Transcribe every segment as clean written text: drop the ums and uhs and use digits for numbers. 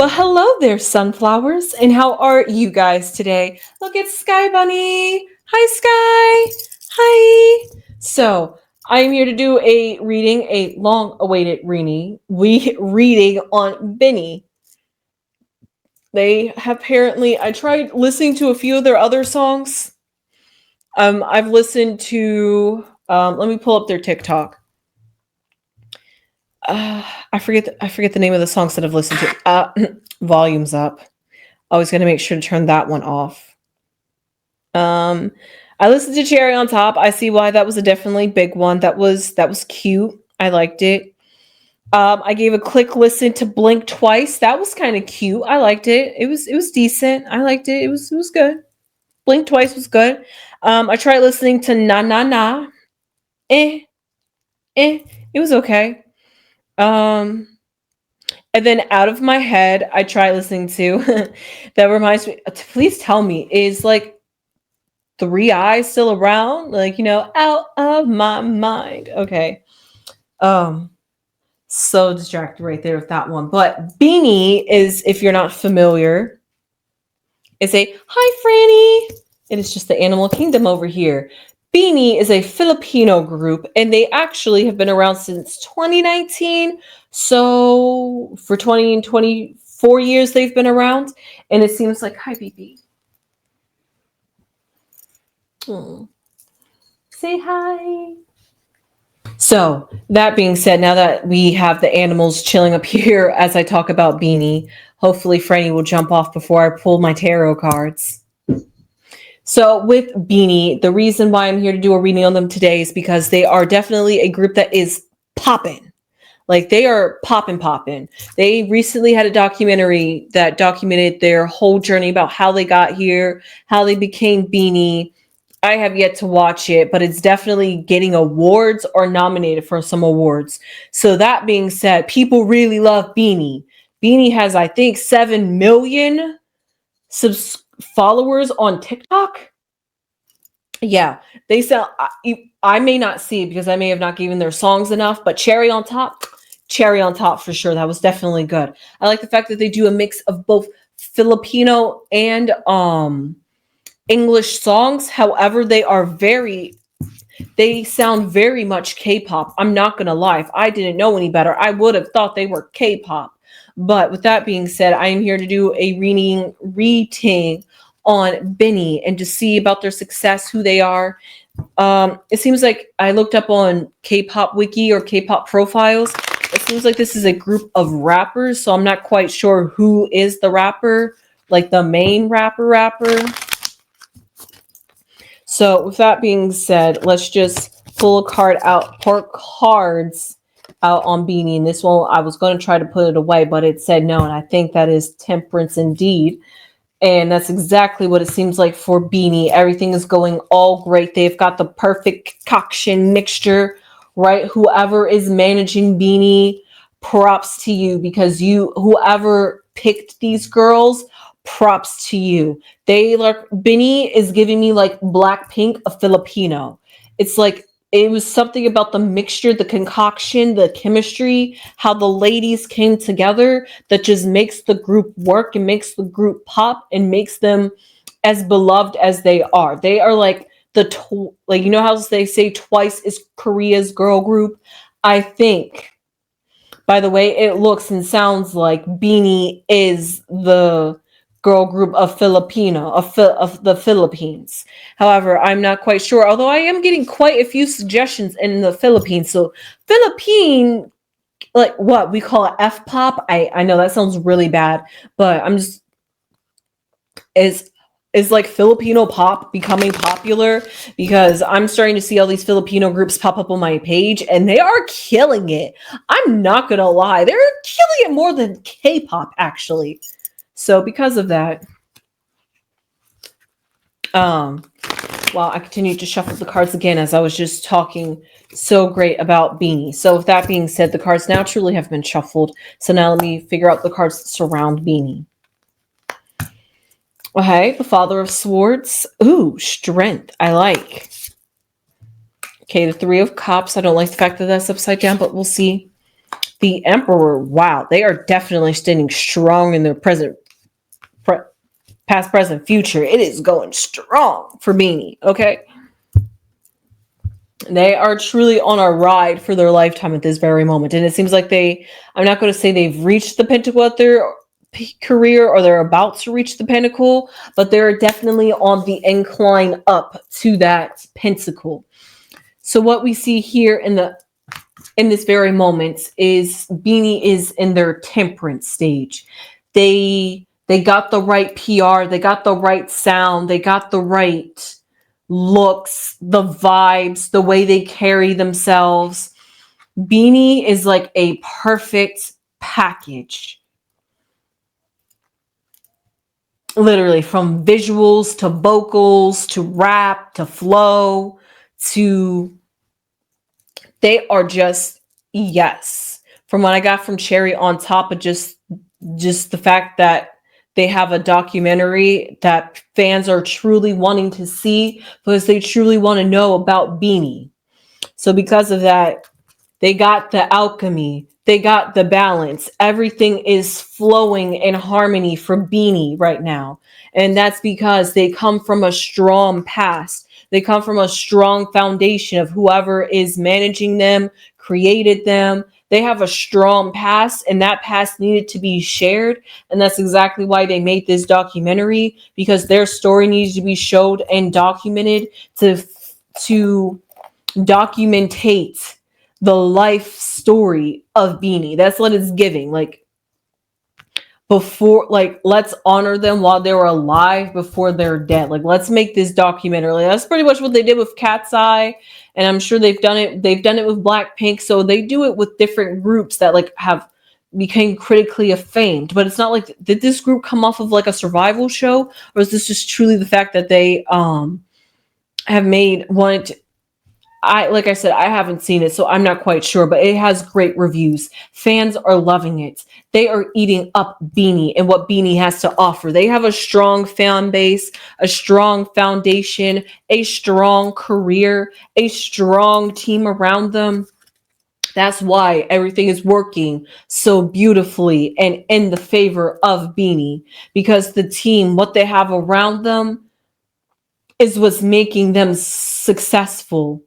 Well, hello there, sunflowers, and how are you guys today? Look at Sky Bunny. Hi, Sky. Hi. So, I'm here to do a long-awaited reading on Bini. They have apparently, I tried listening to a few of their other songs. I've listened to, let me pull up their TikTok. I forget the name of the songs that I've listened to. Volume's up. Always going to make sure to turn that one off. I listened to Cherry on Top. I see why that was a definitely big one. That was cute. I liked it. I gave a quick listen to Blink Twice. That was kind of cute. I liked it. It was decent. I liked it. It was good. Blink Twice was good. I tried listening to Na Na Na. Eh, It was okay. Um, and then Out of My Head, I tried listening to. That reminds me. Please tell me, is like Three Eyes still around? Like, out of my mind. Okay. Um, so distracted right there with that one. But Beanie is, if you're not familiar, is a hi Franny. It is just the animal kingdom over here. Beanie is a Filipino group, and they actually have been around since 2019. So for 20 and 24 years they've been around, and it seems like hi BB. Say hi. So, that being said, now that we have the animals chilling up here as I talk about Beanie, hopefully Franny will jump off before I pull my tarot cards. So, with Beanie, the reason why I'm here to do a reading on them today is because they are definitely a group that is popping. Like, they are popping. They recently had a documentary that documented their whole journey about how they got here, how they became Beanie. I have yet to watch it, but it's definitely getting awards or nominated for some awards. So that being said, people really love Beanie. Beanie has, I think, 7 million followers on TikTok. Yeah, they sound. I may not see it because I may have not given their songs enough, but cherry on top for sure. That was definitely good. I like the fact that they do a mix of both Filipino and English songs. However, they sound very much K-pop. I'm not gonna lie. If I didn't know any better, I would have thought they were K-pop. But with that being said, I am here to do a reading on Bini and to see about their success, who they are. It seems like I looked up on K-pop wiki or K-pop profiles. It seems like this is a group of rappers, so I'm not quite sure who is the rapper, like the main rapper. So with that being said, let's just pull cards out on Beanie. And this one, I was going to try to put it away, but it said no. And I think that is temperance indeed. And that's exactly what it seems like for Beanie. Everything is going all great. They've got the perfect concoction mixture, right? Whoever is managing Beanie, props to you, because whoever picked these girls, props to you. They like Bini is giving me like Blackpink, a Filipino. It's like it was something about the mixture, the concoction, the chemistry, how the ladies came together that just makes the group work and makes the group pop and makes them as beloved as they are. They are like like, you know how they say Twice is Korea's girl group? I think by the way it looks and sounds like Beanie is the girl group of of the Philippines. However, I'm not quite sure, although I am getting quite a few suggestions in the Philippines. So Philippine, like what we call it F-pop. I know that sounds really bad, but I'm just is like Filipino pop becoming popular, because I'm starting to see all these Filipino groups pop up on my page and they are killing it. I'm not gonna lie, they're killing it more than K-pop actually. So because of that, while I continue to shuffle the cards again as I was just talking so great about Beanie. So with that being said, the cards now truly have been shuffled. So now let me figure out the cards that surround Beanie. Okay, the Father of Swords. Ooh, Strength. I like. Okay, the Three of Cups. I don't like the fact that that's upside down, but we'll see. The Emperor, wow, they are definitely standing strong in their past, present, future. It is going strong for Bini, okay? They are truly on a ride for their lifetime at this very moment. And it seems like I'm not going to say they've reached the pinnacle of their career or they're about to reach the pinnacle, but they're definitely on the incline up to that pinnacle. So what we see here in this very moment is Bini is in their temperance stage. They got the right PR, they got the right sound, they got the right looks, the vibes, the way they carry themselves. Bini is like a perfect package. Literally, from visuals to vocals to rap to flow to they are just yes. From what I got from Cherry, on top of just the fact that they have a documentary that fans are truly wanting to see because they truly want to know about Bini. So because of that, they got the alchemy, they got the balance. Everything is flowing in harmony for Bini right now. And that's because they come from a strong past. They come from a strong foundation of whoever is managing them, created them. They have a strong past, and that past needed to be shared. And that's exactly why they made this documentary, because their story needs to be showed and documented to documentate the life story of Bini. That's what it's giving. Like before, like let's honor them while they were alive before they're dead. Like let's make this documentary. Like, that's pretty much what they did with Cat's Eye, and I'm sure they've done it. They've done it with Blackpink. So they do it with different groups that like have became critically acclaimed. But it's not like, did this group come off of like a survival show, or is this just truly the fact that they have made one? Like I said, I haven't seen it, so I'm not quite sure, but it has great reviews. Fans are loving it. They are eating up Bini and what Bini has to offer. They have a strong fan base, a strong foundation, a strong career, a strong team around them. That's why everything is working so beautifully and in the favor of Bini, because the team, what they have around them, is what's making them successful.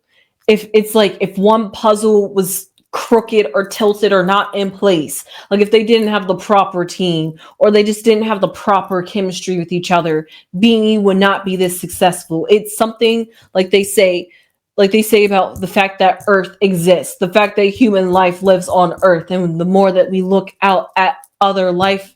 If it's like if one puzzle was crooked or tilted or not in place, like if they didn't have the proper team or they just didn't have the proper chemistry with each other, Beanie would not be this successful. It's something like they say about the fact that Earth exists, the fact that human life lives on Earth, and the more that we look out at other life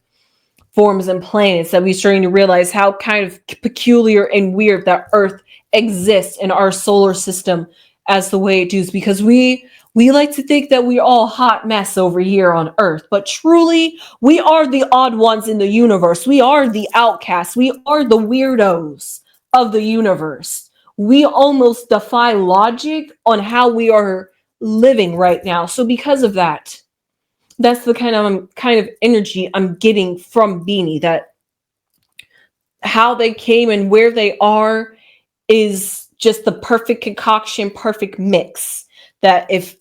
forms and planets, that we're starting to realize how kind of peculiar and weird that Earth exists in our solar system as the way it does, because we like to think that we're all hot mess over here on Earth, but truly we are the odd ones in the universe. We are the outcasts. We are the weirdos of the universe. We almost defy logic on how we are living right now. So because of that, that's the kind of energy I'm getting from Beanie, that how they came and where they are is just the perfect concoction, perfect mix. That if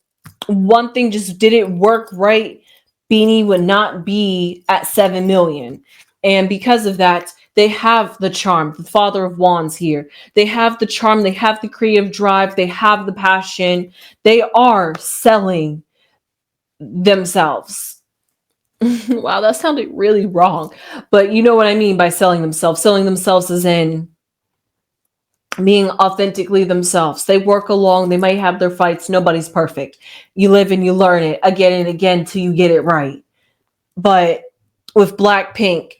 one thing just didn't work right, Beanie would not be at 7 million. And because of that, they have the charm, the Father of Wands here. They have the charm, they have the creative drive, they have the passion. They are selling themselves. Wow, that sounded really wrong. But you know what I mean by selling themselves. Selling themselves as in being authentically themselves. They work along, they might have their fights. Nobody's perfect. You live and you learn it again and again till you get it right. But with not Blackpink,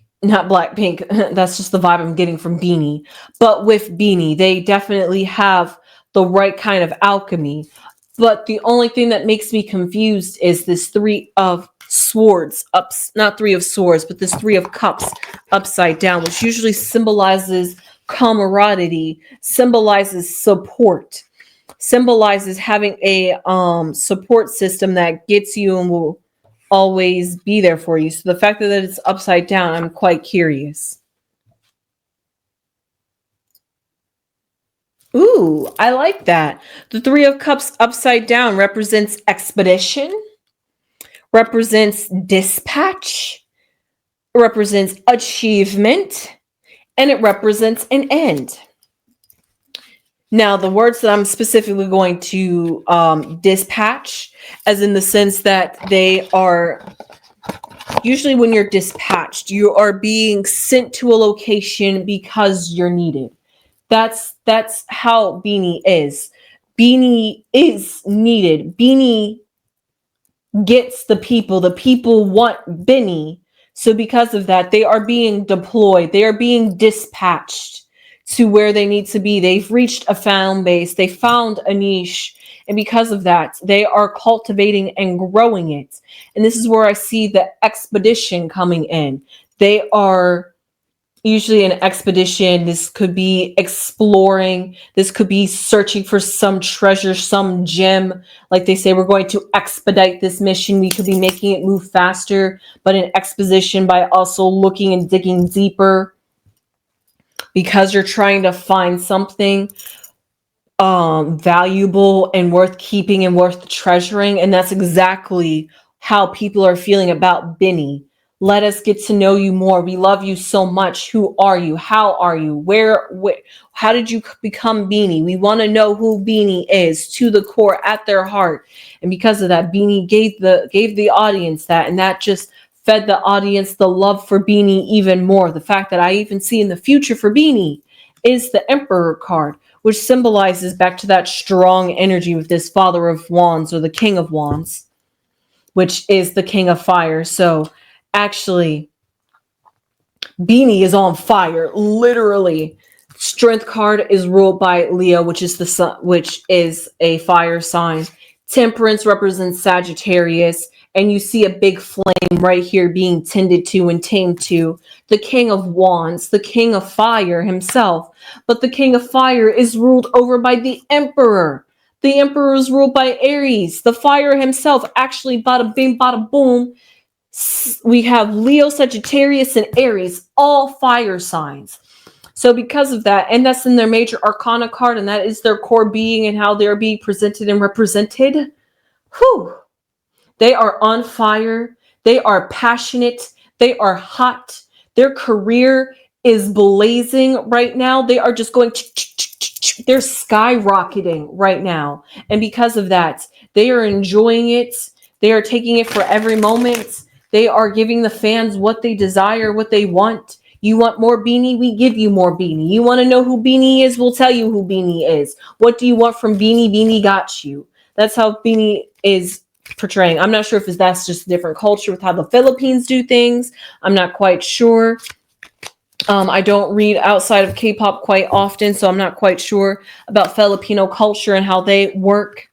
that's just the vibe I'm getting from Beanie. But with Beanie, they definitely have the right kind of alchemy. But the only thing that makes me confused is this 3 of swords not 3 of swords, but this 3 of cups upside down, which usually symbolizes camaraderie, symbolizes support, symbolizes having a support system that gets you and will always be there for you. So the fact that it's upside down, I'm quite curious. Ooh, I like that. The 3 of cups upside down represents expedition, represents dispatch, it represents achievement, and it represents an end. Now, the words that I'm specifically going to dispatch, as in the sense that they are usually when you're dispatched, you are being sent to a location because you're needed. That's how Bini is. Bini is needed. Bini gets the people. The people want Bini. So because of that, they are being deployed. They are being dispatched to where they need to be. They've reached a fan base. They found a niche. And because of that, they are cultivating and growing it. And this is where I see the expedition coming in. They are usually an expedition. This could be exploring. This could be searching for some treasure, some gem. Like they say, we're going to expedite this mission. We could be making it move faster, but an exposition by also looking and digging deeper because you're trying to find something valuable and worth keeping and worth treasuring. And that's exactly how people are feeling about Bini. Let us get to know you more. We love you so much. Who are you? How are you? Where how did you become Bini? We want to know who Bini is to the core at their heart. And because of that, Bini gave the audience that, and that just fed the audience the love for Bini even more. The fact that I even see in the future for Bini is the Emperor card, which symbolizes back to that strong energy with this Father of Wands or the King of Wands, which is the King of Fire. So actually, Bini is on fire, literally. Strength card is ruled by Leo, which is the sun, which is a fire sign. Temperance represents Sagittarius, and you see a big flame right here being tended to and tamed to. The King of Wands, the King of Fire himself. But the King of Fire is ruled over by the Emperor. The Emperor is ruled by Aries. The Fire himself, actually, bada bing, bada boom. We have Leo, Sagittarius, and Aries, all fire signs. So because of that, and that's in their major arcana card, and that is their core being and how they're being presented and represented. Whew. They are on fire. They are passionate. They are hot. Their career is blazing right now. They are just going, they're skyrocketing right now. And because of that, they are enjoying it. They are taking it for every moment. They are giving the fans what they desire, what they want. You want more Bini? We give you more Bini. You want to know who Bini is? We'll tell you who Bini is. What do you want from Bini? Bini got you. That's how Bini is portraying. I'm not sure if that's just a different culture with how the Philippines do things. I'm not quite sure. I don't read outside of K-pop quite often, so I'm not quite sure about Filipino culture and how they work.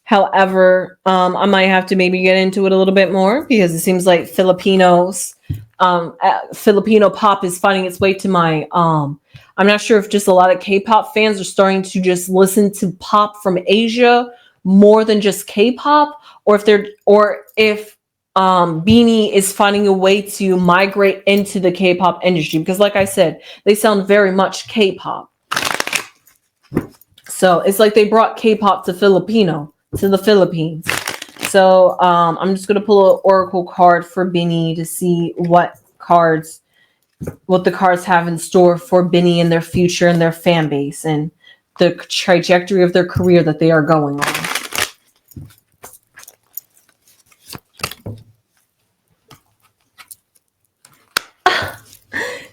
However, I might have to maybe get into it a little bit more because it seems like Filipino pop is finding its way to my, I'm not sure if just a lot of K-pop fans are starting to just listen to pop from Asia more than just K-pop, or if Bini is finding a way to migrate into the K-pop industry, because like I said, they sound very much K-pop. So it's like they brought K-pop to the Philippines. So I'm just going to pull an oracle card for Bini to see what the cards have in store for Bini and their future and their fan base and the trajectory of their career that they are going on.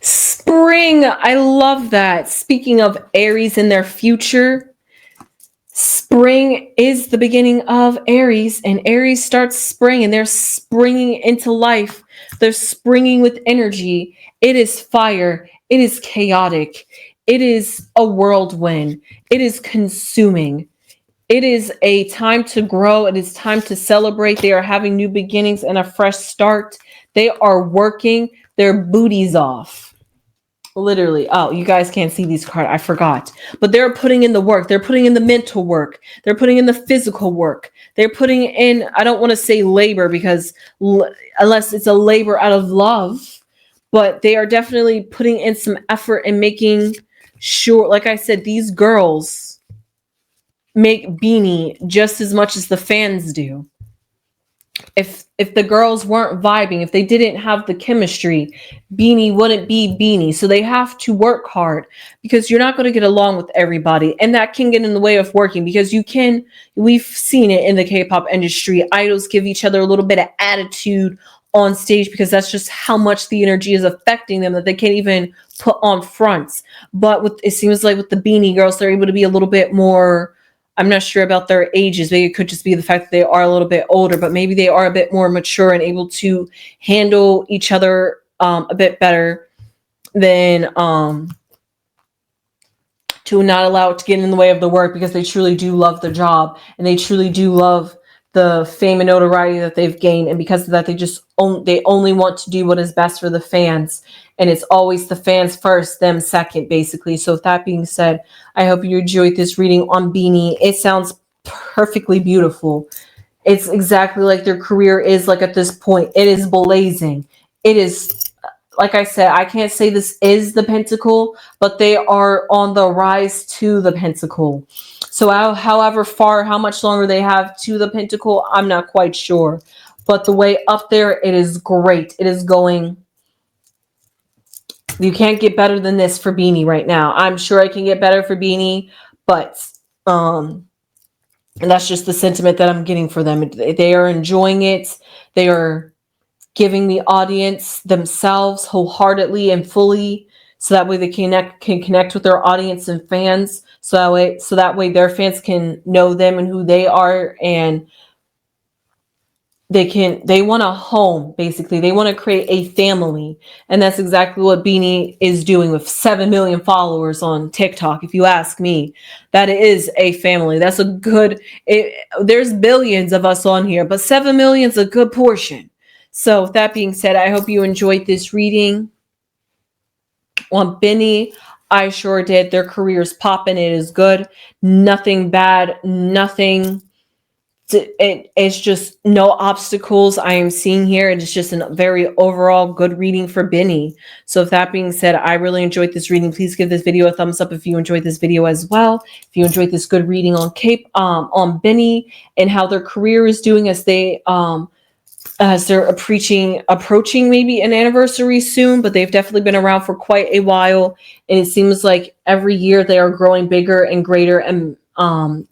Spring. I love that. Speaking of Aries and their future, spring is the beginning of Aries, and Aries starts spring, and they're springing into life. They're springing with energy. It is fire. It is chaotic. It is a whirlwind. It is consuming. It is a time to grow. It is time to celebrate. They are having new beginnings and a fresh start. They are working their booties off. Literally. Oh, you guys can't see these cards. I forgot. But they're putting in the work. They're putting in the mental work. They're putting in the physical work. They're putting in, I don't want to say labor because unless it's a labor out of love, but they are definitely putting in some effort and making sure, like I said, these girls make Bini just as much as the fans do. if the girls weren't vibing, if they didn't have the chemistry, Beanie wouldn't be Beanie. So they have to work hard because you're not going to get along with everybody, and that can get in the way of working because we've seen it in the K-pop industry. Idols give each other a little bit of attitude on stage because that's just how much the energy is affecting them that they can't even put on fronts. But it seems like with the Beanie girls, they're able to be a little bit more. I'm not sure about their ages. Maybe it could just be the fact that they are a little bit older, but maybe they are a bit more mature and able to handle each other a bit better than to not allow it to get in the way of the work because they truly do love their job and they truly do love the fame and notoriety that they've gained, and because of that they only want to do what is best for the fans, and it's always the fans first, them second, basically. So with that being said, I hope you enjoyed this reading on Beanie. It sounds perfectly beautiful. It's exactly like their career is like at this point. It is blazing. It is, like I said, I can't say this is the Pentacle, but they are on the rise to the Pentacle. So however far, how much longer they have to the Pentacle, I'm not quite sure. But the way up there, it is great. It is going. You can't get better than this for Beanie right now. I'm sure I can get better for Beanie, but and that's just the sentiment that I'm getting for them. They are enjoying it. They are giving the audience themselves wholeheartedly and fully, so that way they can connect with their audience and fans. So that way their fans can know them and who they are, and they want a home, basically. They want to create a family, and that's exactly what Beanie is doing with 7 million followers on TikTok. If you ask me, that is a family. That's a good. There's billions of us on here, but 7 million is a good portion. So with that being said, I hope you enjoyed this reading on Bini. I sure did. Their career's popping. It is good. Nothing bad. Nothing. It's just no obstacles I am seeing here. It is just a very overall good reading for Bini. So with that being said, I really enjoyed this reading. Please give this video a thumbs up if you enjoyed this video as well. If you enjoyed this good reading on on Bini and how their career is doing as they're approaching maybe an anniversary soon, but they've definitely been around for quite a while, and it seems like every year they are growing bigger and greater and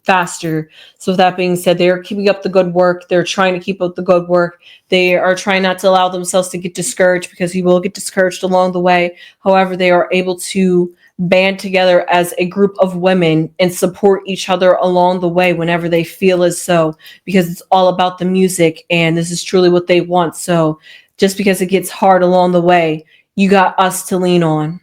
faster. So with that being said, they are keeping up the good work. They're trying to keep up the good work. They are trying not to allow themselves to get discouraged, because you will get discouraged along the way. However, they are able to band together as a group of women and support each other along the way whenever they feel as so, because it's all about the music and this is truly what they want. So just because it gets hard along the way, you got us to lean on.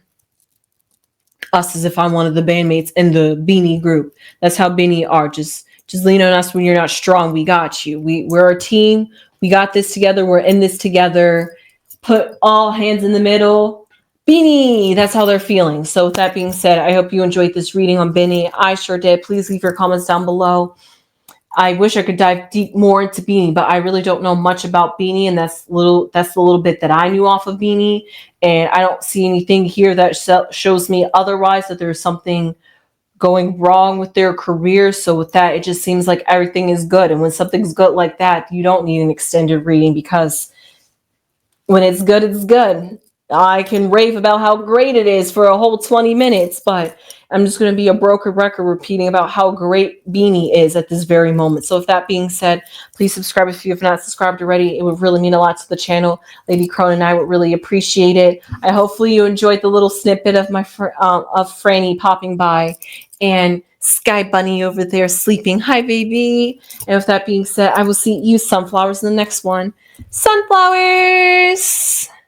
Us as if I'm one of the bandmates in the Bini group. That's how Bini are. Just lean on us when you're not strong. We got you. We're a team. We got this together. We're in this together. Put all hands in the middle. Bini, that's how they're feeling. So with that being said, I hope you enjoyed this reading on Bini. I sure did. Please leave your comments down below. I wish I could dive deep more into Bini, but I really don't know much about Bini, and that's the little bit that I knew off of Bini, and I don't see anything here that shows me otherwise, that there's something going wrong with their career. So with that, it just seems like everything is good, and when something's good like that, you don't need an extended reading, because when it's good, it's good. I can rave about how great it is for a whole 20 minutes, but I'm just going to be a broken record repeating about how great Bini is at this very moment. So with that being said, please subscribe if you have not subscribed already. It would really mean a lot to the channel. Lady Crone and I would really appreciate it. Hopefully you enjoyed the little snippet of my of Franny popping by, and Sky Bunny over there sleeping. Hi, baby. And with that being said, I will see you sunflowers in the next one. Sunflowers!